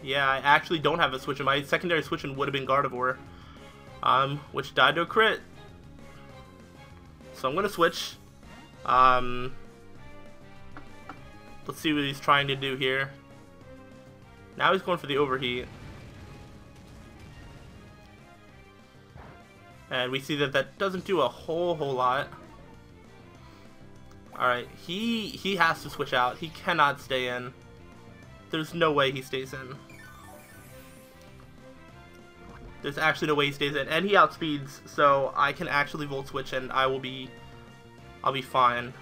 Yeah, I actually don't have a switch in. My secondary switch in would have been Gardevoir, which died to a crit. So I'm gonna switch. Let's see what he's trying to do here. Now he's going for the Overheat. And we see that that doesn't do a whole lot. Alright, he has to switch out. He cannot stay in. There's no way he stays in. There's actually no way he stays in. And he outspeeds, so I can actually Volt Switch and I'll be fine.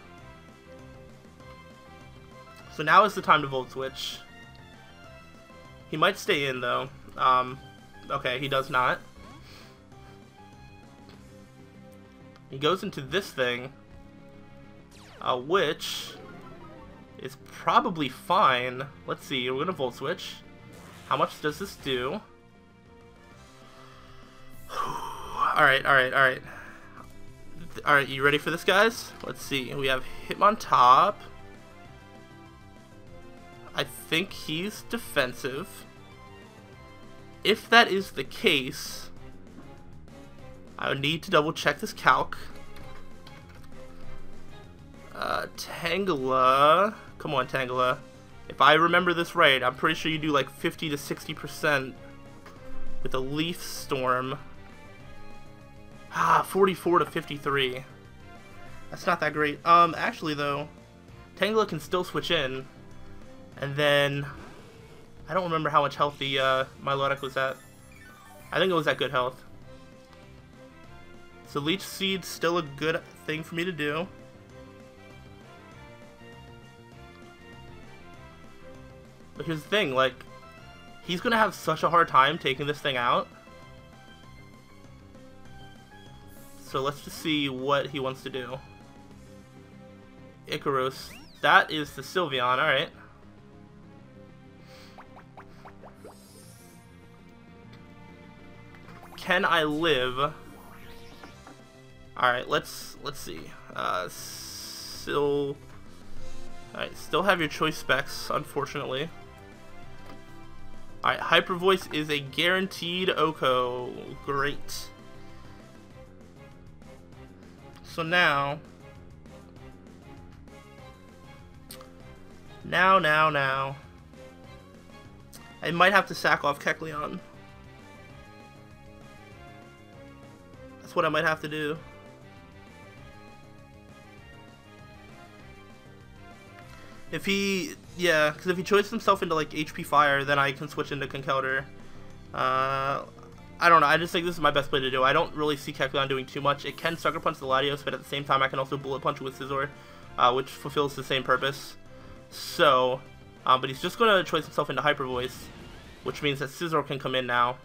So now is the time to Volt Switch. He might stay in though. Okay, he does not. He goes into this thing, which is probably fine. Let's see, we're gonna Volt Switch. How much does this do? Alright. Alright, you ready for this, guys? Let's see, we have Hitmontop. I think he's defensive. If that is the case, I would need to double check this calc. Tangela. Come on, Tangela. If I remember this right, I'm pretty sure you do like 50 to 60% with a Leaf Storm. 44 to 53. That's not that great. Actually though, Tangela can still switch in. And then, I don't remember how much health the Milotic was at. I think it was at good health. So Leech Seed's still a good thing for me to do. But here's the thing, like, he's gonna have such a hard time taking this thing out. So let's just see what he wants to do. Icarus. That is the Sylveon, alright. Can I live? Alright, let's see. Alright, still have your choice specs, unfortunately. Alright, Hyper Voice is a guaranteed Oko. Great. So now. I might have to sack off Kecleon. That's what I might have to do. If he, yeah, because if he choices himself into like HP Fire, then I can switch into Conkeldurr. I don't know, I just think this is my best play to do. I don't really see Kecleon doing too much. It can Sucker Punch the Latios, but at the same time I can also Bullet Punch with Scizor, which fulfills the same purpose. So, but he's just going to choice himself into Hyper Voice, which means that Scizor can come in now.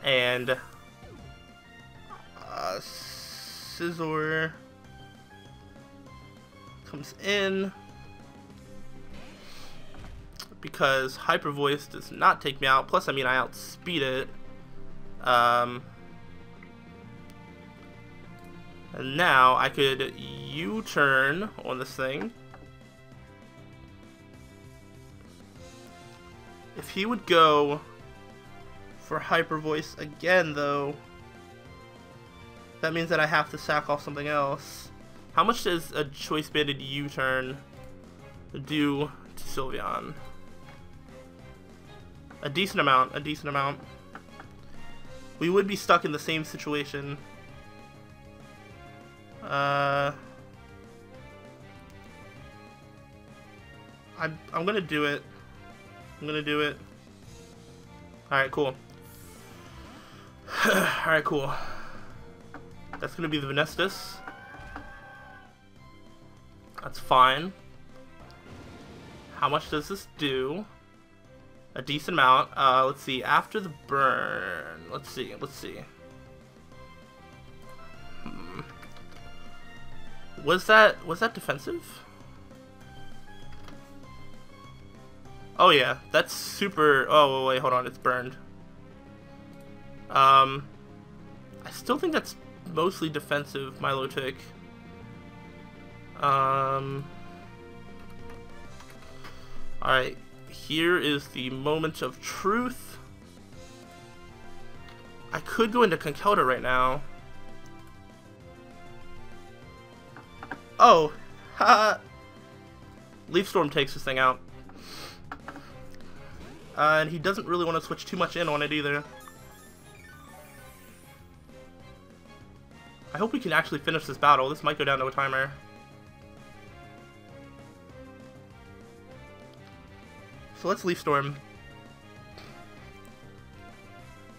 And Scizor comes in because Hyper Voice does not take me out. Plus, I mean, I outspeed it. And now I could U-turn on this thing. If he would go for Hyper Voice again, though, that means that I have to sack off something else. How much does a Choice Banded U-turn do to Sylveon? A decent amount, a decent amount. We would be stuck in the same situation. I'm gonna do it. I'm gonna do it. Alright, cool. Alright, cool. That's gonna be the Venestus. That's fine. How much does this do? A decent amount. Let's see. After the burn. Let's see. Was that defensive? Oh yeah, that's super. Oh wait, hold on. It's burned. I still think that's mostly defensive, Milotic. Alright, here is the moment of truth. I could go into Conkeldurr right now. Oh, haha. Leaf Storm takes this thing out. And he doesn't really want to switch too much in on it either. I hope we can actually finish this battle. This might go down to a timer. So let's Leaf Storm.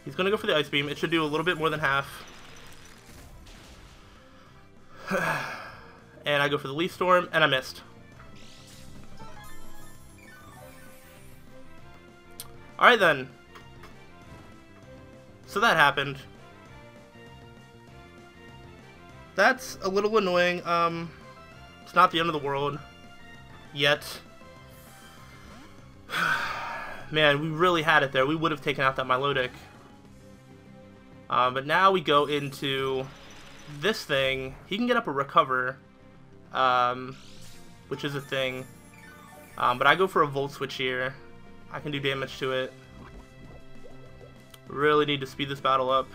He's gonna go for the Ice Beam. It should do a little bit more than half. And I go for the Leaf Storm, and I missed. Alright then. So that happened. That's a little annoying. It's not the end of the world. Yet. Man, we really had it there. We would have taken out that Milotic. But now we go into this thing. He can get up a Recover, which is a thing. But I go for a Volt Switch here. I can do damage to it. Really need to speed this battle up.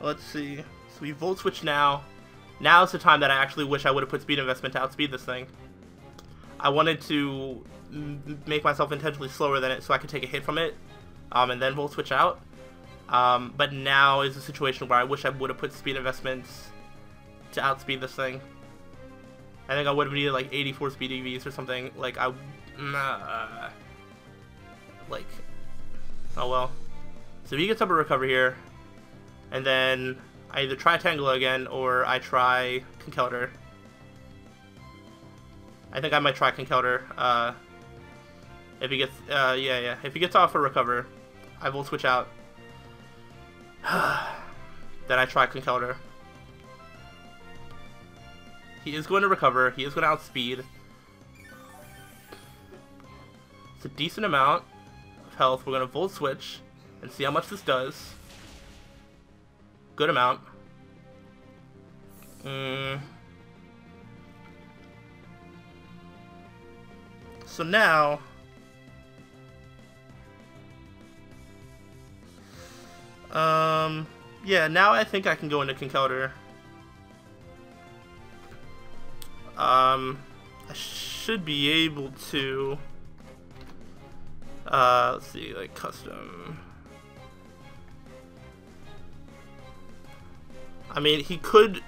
Let's see. So we Volt Switch now. Now's the time that I actually wish I would have put speed investment to outspeed this thing. I wanted to make myself intentionally slower than it so I could take a hit from it, and then Volt Switch out. But now is a situation where I wish I would have put speed investments to outspeed this thing. I think I would have needed like 84 speed EVs or something. Like oh well. So he gets up a Recover here, and then I either try Tangela again or I try Conkeldurr. I think I might try Conkeldurr. If he gets if he gets off a Recover, I will switch out. Then I try Conkeldurr. He is going to Recover. He is going to outspeed. It's a decent amount of health. We're going to Volt Switch and see how much this does. Good amount. So now, yeah, now I think I can go into Conkeldurr. I should be able to, let's see, like custom. I mean, he could.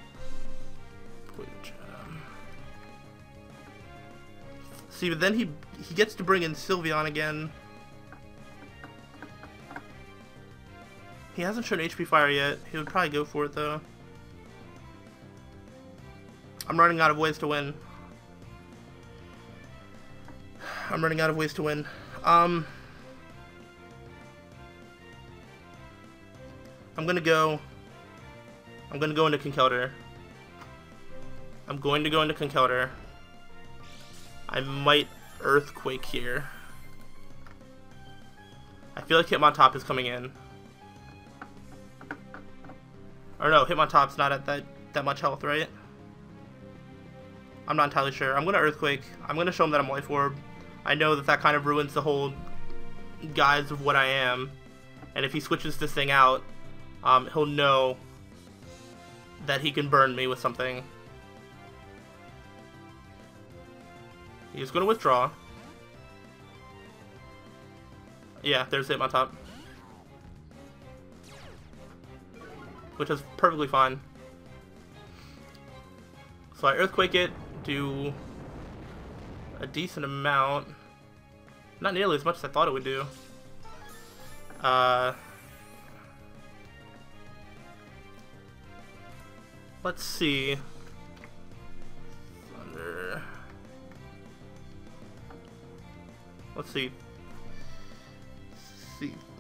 See, but then he gets to bring in Sylveon again. He hasn't shown HP Fire yet. He would probably go for it though. I'm running out of ways to win. I'm running out of ways to win. I'm gonna go into Conkeldurr. I'm going to go into Conkeldurr. I might Earthquake here. I feel like Hitmontop is coming in. Or no, Hitmontop's not at that much health, right? I'm not entirely sure. I'm going to Earthquake. I'm going to show him that I'm Life Orb. I know that kind of ruins the whole guise of what I am. And if he switches this thing out, he'll know that he can burn me with something. He's going to withdraw. Yeah, there's Hitmontop. Which is perfectly fine. So I Earthquake it, do a decent amount. Not nearly as much as I thought it would do. Let's see. Thunder. Let's see.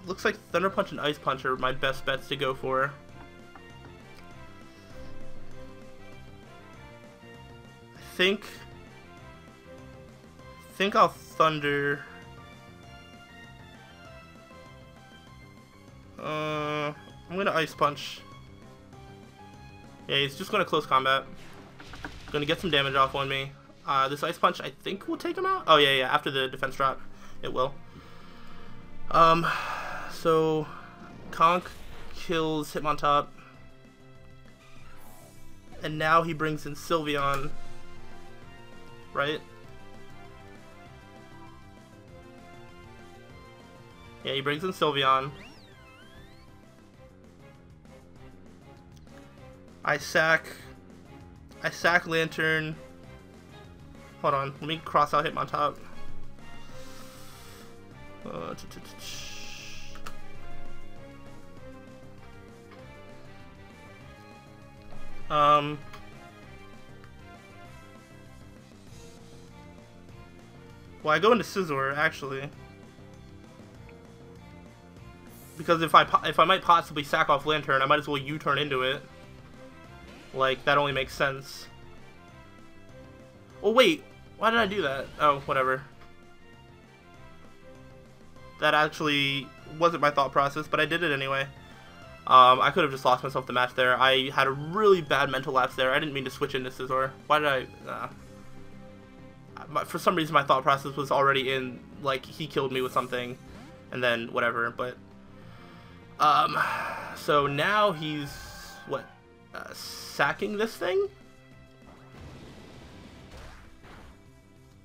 Looks like Thunder Punch and Ice Punch are my best bets to go for. I think I'll Thunder. I'm gonna Ice Punch. Yeah, he's just gonna close combat. Gonna get some damage off on me. This Ice Punch I think will take him out. Oh yeah, after the defense drop, it will. So Conk kills Hitmontop, and now he brings in Sylveon. Right? Yeah, he brings in Sylveon. I sack Lantern. Hold on, let me cross out Hitmontop. Well, I go into Scizor actually, because if I might possibly sack off Lantern, I might as well U-turn into it. Like, that only makes sense. Oh wait, why did I do that? Oh, whatever. That actually wasn't my thought process, but I did it anyway. I could have just lost myself the match there. I had a really bad mental lapse there. I didn't mean to switch into Scizor. Why did I? For some reason, my thought process was already in, like, he killed me with something, and then whatever. But so now he's what? Sacking this thing?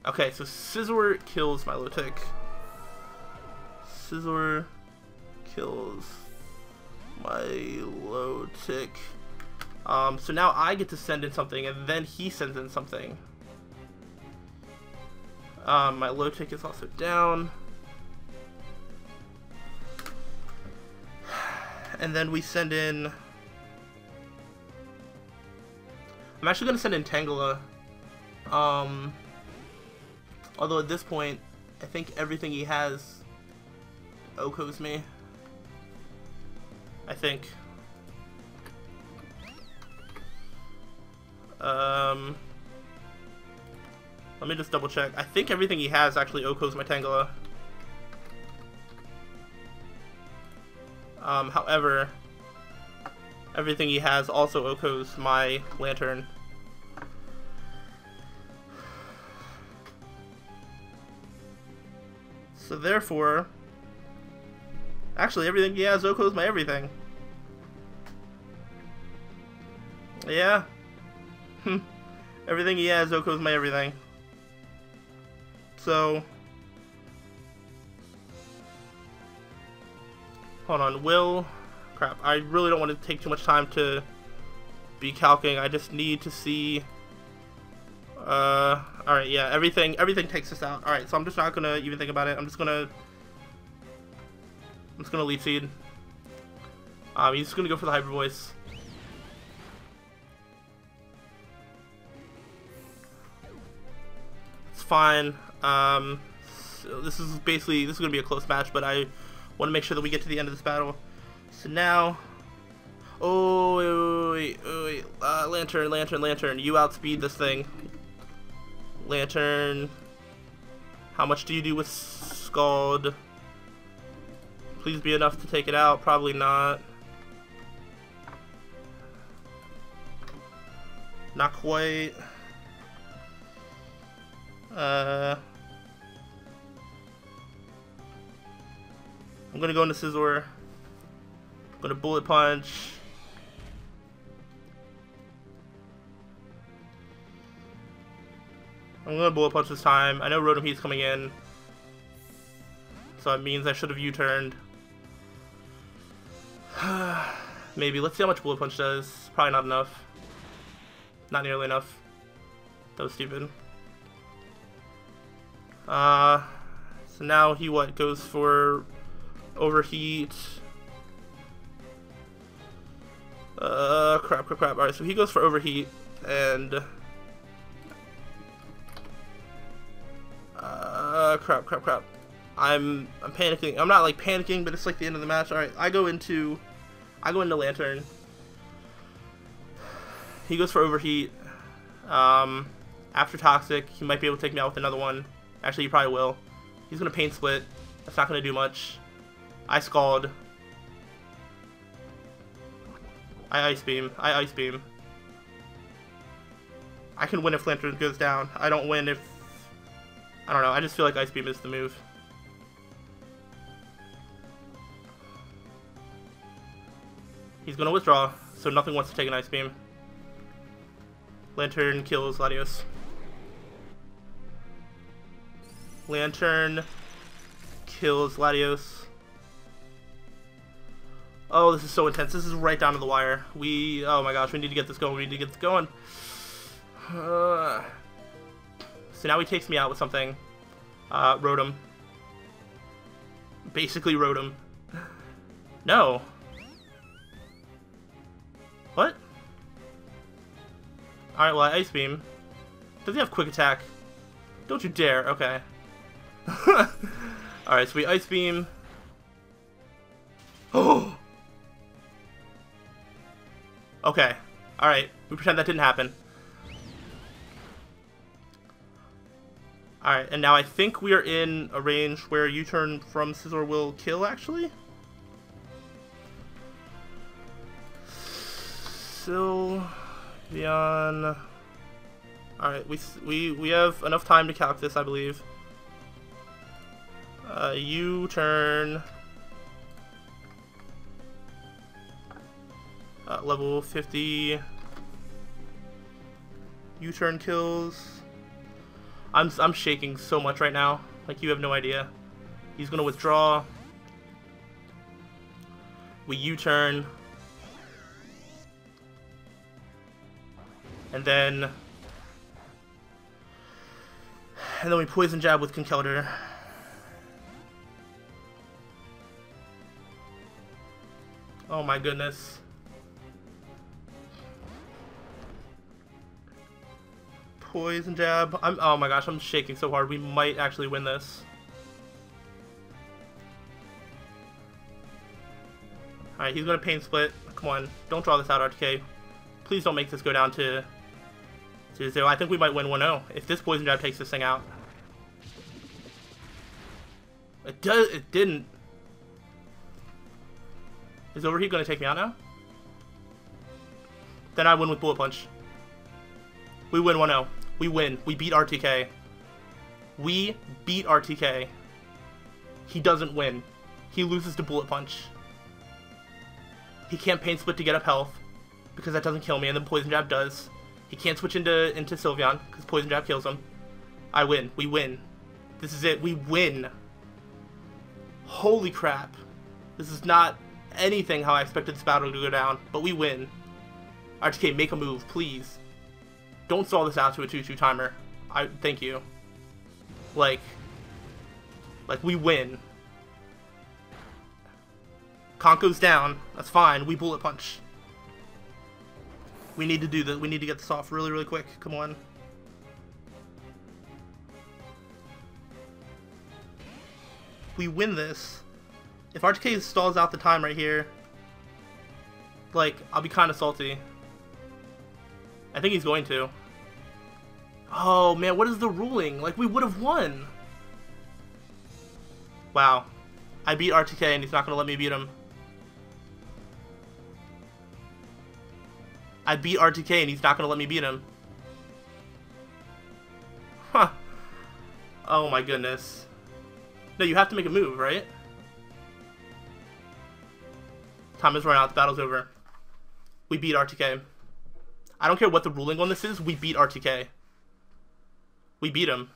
Okay, so Scizor kills Milotic. Scizor kills Milotic. So now I get to send in something, and then he sends in something. Milotic is also down. And then we send in... I'm actually going to send in Tangela. Although at this point, I think everything he has OHKOs me. I think. Let me just double check. I think everything he has actually OHKOs my Tangela. However, everything he has also OHKOs my Lantern. So therefore, actually everything he has OHKOs my everything. Yeah. Everything he has OHKOs my everything. So, hold on, crap, I really don't want to take too much time to be calcing. I just need to see, alright, yeah, everything takes this out. Alright, so I'm just not gonna even think about it. I'm just gonna Lead Seed. He's just gonna go for the Hyper Voice. It's fine. So this is gonna be a close match, but I want to make sure that we get to the end of this battle. So now, wait. Lantern, you outspeed this thing. Lantern, how much do you do with Scald? Please be enough to take it out. Probably not. Not quite. I'm gonna go into Scizor. I'm gonna Bullet Punch. I'm gonna Bullet Punch this time. I know Rotom Heat's coming in, so it means I should have U-turned. Maybe. Let's see how much Bullet Punch does. Probably not enough. Not nearly enough. That was stupid. So now he goes for Overheat. Crap. Alright, so he goes for Overheat, and crap. I'm panicking. I'm not like panicking, but it's like the end of the match. Alright, I go into Lantern. He goes for Overheat. After Toxic, he might be able to take me out with another one. Actually, he probably will. He's gonna Pain Split. That's not gonna do much. I Scald. I Ice Beam. I can win if Lantern goes down. I don't win if... I don't know. I just feel like Ice Beam is the move. He's gonna withdraw, so nothing wants to take an Ice Beam. Lantern kills Latios. Lantern kills Latios. Oh, this is so intense. This is right down to the wire. Oh my gosh, we need to get this going. We need to get this going. So now he takes me out with something. Rotom. Basically Rotom. No. What? Alright, well, I Ice Beam. Does he have Quick Attack? Don't you dare. Okay. Alright, so we Ice Beam. Oh! Okay. Alright, we pretend that didn't happen. Alright, and now I think we are in a range where U-turn from Scizor will kill, actually? Sylveon. Alright, we have enough time to calc this, I believe. U-turn. Level 50. U-turn kills. I'm shaking so much right now. Like, you have no idea. He's gonna withdraw. We U-turn. And then we Poison Jab with Conkeldurr. Oh my goodness. Poison Jab. Oh my gosh, I'm shaking so hard. We might actually win this. Alright, he's gonna Pain Split. Come on, don't draw this out, RTK. Please don't make this go down to 0. I think we might win 1-0 if this Poison Jab takes this thing out. It didn't. Is Overheat gonna take me out now? Then I win with Bullet Punch. We win 1-0. We win. We beat RTK. We beat RTK. He doesn't win. He loses to Bullet Punch. He can't Pain Split to get up health, because that doesn't kill me, and then Poison Jab does. He can't switch into Sylveon, because Poison Jab kills him. I win. We win. This is it. We win. Holy crap. This is not anything how I expected this battle to go down, but we win. RTK, make a move, please. Don't stall this out to a 2-2 timer. Thank you. Like we win. Conk goes down. That's fine. We Bullet Punch. We need to do this. We need to get this off really, really quick. Come on. We win this. If RTK stalls out the time right here, like, I'll be kind of salty. I think he's going to. Oh, man, what is the ruling? Like, we would have won. Wow. I beat RTK and he's not going to let me beat him. I beat RTK and he's not going to let me beat him. Huh. Oh my goodness. No, you have to make a move, right? Time has run out. The battle's over. We beat RTK. I don't care what the ruling on this is. We beat RTK. We beat him.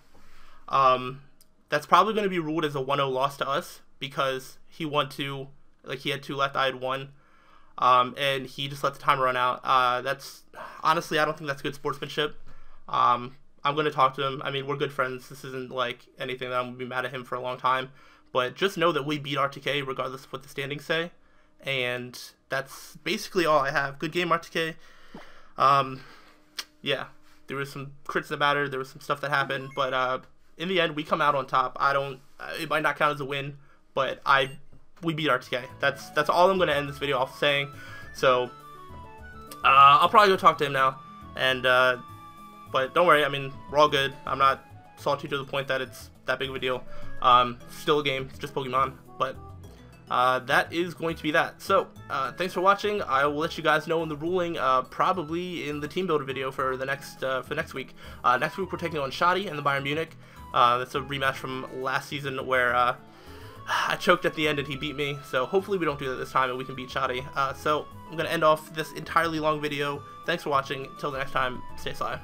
That's probably going to be ruled as a 1-0 loss to us because he won 2. Like, he had 2 left. I had 1. And he just let the timer run out. That's honestly, I don't think that's good sportsmanship. I'm going to talk to him. I mean, we're good friends. This isn't like anything that I'm going to be mad at him for a long time. But just know that we beat RTK regardless of what the standings say. And that's basically all I have. Good game, RTK. Yeah, there was some crits in the batter. There was some stuff that happened. But in the end, we come out on top. It might not count as a win, but we beat RTK. That's all I'm going to end this video off saying. So I'll probably go talk to him now. And but don't worry, I mean, we're all good. I'm not salty to the point that it's that big of a deal. Still a game, it's just Pokemon. But that is going to be that. So thanks for watching. I will let you guys know in the ruling probably in the team builder video for the next week. Next week we're taking on Shoddy and the Bayern Munich. That's a rematch from last season where I choked at the end and he beat me. So hopefully we don't do that this time and we can beat Shoddy. So I'm going to end off this entirely long video. Thanks for watching. Until the next time, stay sly.